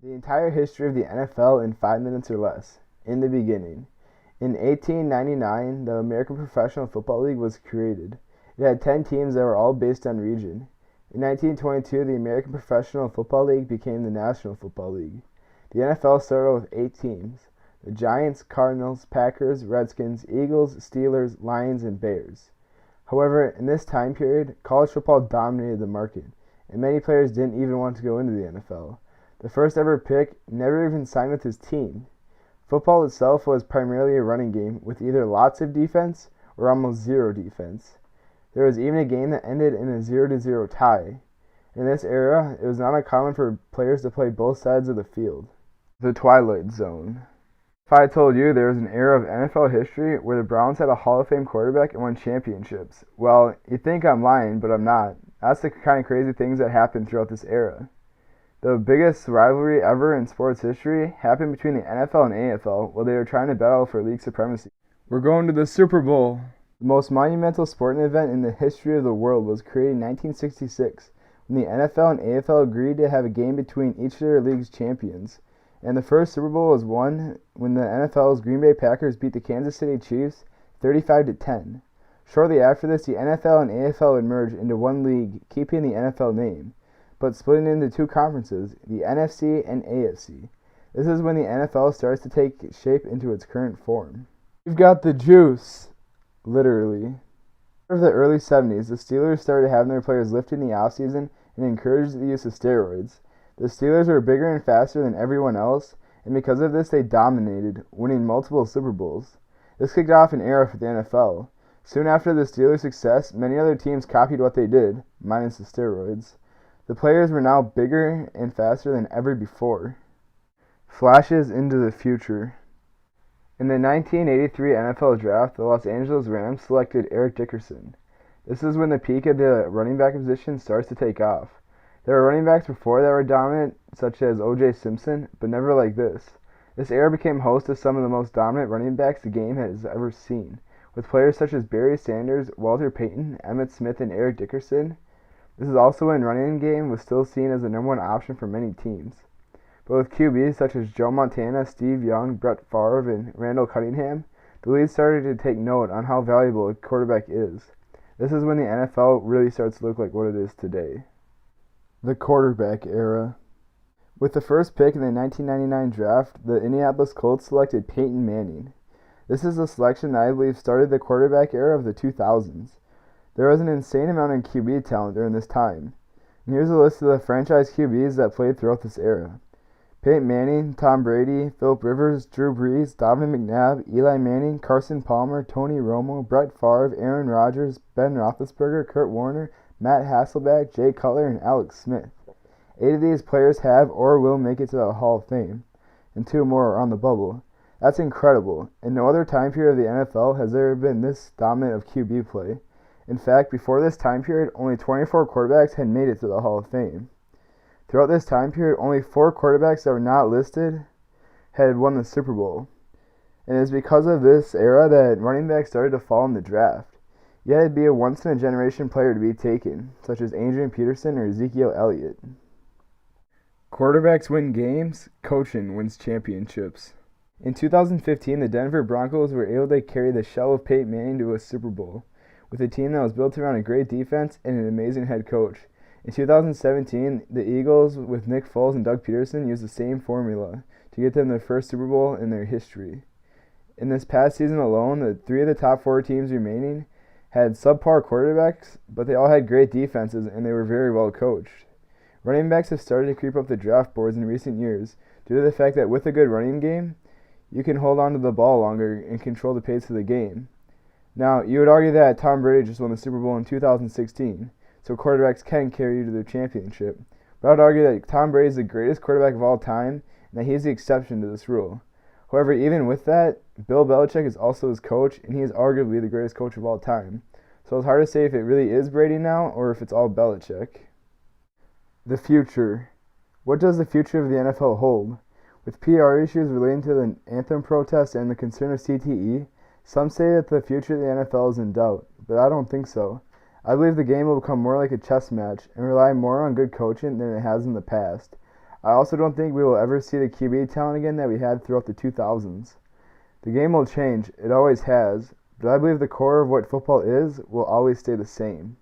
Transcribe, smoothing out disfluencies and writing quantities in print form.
The entire history of the NFL in 5 minutes or less. In the beginning. In 1899, the American Professional Football League was created. It had 10 teams that were all based on region. In 1922, the American Professional Football League became the National Football League. The NFL started with 8 teams: the Giants, Cardinals, Packers, Redskins, Eagles, Steelers, Lions, and Bears. However, in this time period, college football dominated the market, and many players didn't even want to go into the NFL. The first ever pick never even signed with his team. Football itself was primarily a running game with either lots of defense or almost zero defense. There was even a game that ended in a 0-0 tie. In this era, it was not uncommon for players to play both sides of the field. The Twilight Zone. If I told you there was an era of NFL history where the Browns had a Hall of Fame quarterback and won championships, well, you'd think I'm lying, but I'm not. That's the kind of crazy things that happened throughout this era. The biggest rivalry ever in sports history happened between the NFL and AFL while they were trying to battle for league supremacy. We're going to the Super Bowl. The most monumental sporting event in the history of the world was created in 1966 when the NFL and AFL agreed to have a game between each of their league's champions. And the first Super Bowl was won when the NFL's Green Bay Packers beat the Kansas City Chiefs 35-10. Shortly after this, the NFL and AFL would merge into one league, keeping the NFL name, but splitting into two conferences, the NFC and AFC. This is when the NFL starts to take shape into its current form. We've got the juice, literally. In the early 70s, the Steelers started having their players lifted in the offseason and encouraged the use of steroids. The Steelers were bigger and faster than everyone else, and because of this they dominated, winning multiple Super Bowls. This kicked off an era for the NFL. Soon after the Steelers' success, many other teams copied what they did, minus the steroids. The players were now bigger and faster than ever before. Flashes into the future. In the 1983 NFL Draft, the Los Angeles Rams selected Eric Dickerson. This is when the peak of the running back position starts to take off. There were running backs before that were dominant, such as O.J. Simpson, but never like this. This era became host to some of the most dominant running backs the game has ever seen, with players such as Barry Sanders, Walter Payton, Emmitt Smith, and Eric Dickerson. This is also when running game was still seen as the number one option for many teams. But with QBs such as Joe Montana, Steve Young, Brett Favre, and Randall Cunningham, the league started to take note on how valuable a quarterback is. This is when the NFL really starts to look like what it is today. The quarterback era. With the first pick in the 1999 draft, the Indianapolis Colts selected Peyton Manning. This is a selection that I believe started the quarterback era of the 2000s. There was an insane amount of QB talent during this time. And here's a list of the franchise QBs that played throughout this era. Peyton Manning, Tom Brady, Philip Rivers, Drew Brees, Donovan McNabb, Eli Manning, Carson Palmer, Tony Romo, Brett Favre, Aaron Rodgers, Ben Roethlisberger, Kurt Warner, Matt Hasselbeck, Jay Cutler, and Alex Smith. 8 of these players have or will make it to the Hall of Fame, and 2 more are on the bubble. That's incredible. In no other time period of the NFL has there been this dominant of QB play. In fact, before this time period, only 24 quarterbacks had made it to the Hall of Fame. Throughout this time period, only 4 quarterbacks that were not listed had won the Super Bowl. And it is because of this era that running backs started to fall in the draft. You had to be a once-in-a-generation player to be taken, such as Adrian Peterson or Ezekiel Elliott. Quarterbacks win games, coaching wins championships. In 2015, the Denver Broncos were able to carry the shell of Peyton Manning to a Super Bowl, with a team that was built around a great defense and an amazing head coach. In 2017, the Eagles, with Nick Foles and Doug Peterson, used the same formula to get them their first Super Bowl in their history. In this past season alone, the 3 of the top 4 teams remaining had subpar quarterbacks, but they all had great defenses and they were very well coached. Running backs have started to creep up the draft boards in recent years due to the fact that with a good running game, you can hold on to the ball longer and control the pace of the game. Now, you would argue that Tom Brady just won the Super Bowl in 2016, so quarterbacks can carry you to the championship. But I would argue that Tom Brady is the greatest quarterback of all time and that he is the exception to this rule. However, even with that, Bill Belichick is also his coach, and he is arguably the greatest coach of all time. So it's hard to say if it really is Brady now or if it's all Belichick. The future. What does the future of the NFL hold? With PR issues relating to the anthem protest and the concern of CTE, some say that the future of the NFL is in doubt, but I don't think so. I believe the game will become more like a chess match and rely more on good coaching than it has in the past. I also don't think we will ever see the QB talent again that we had throughout the 2000s. The game will change, it always has, but I believe the core of what football is will always stay the same.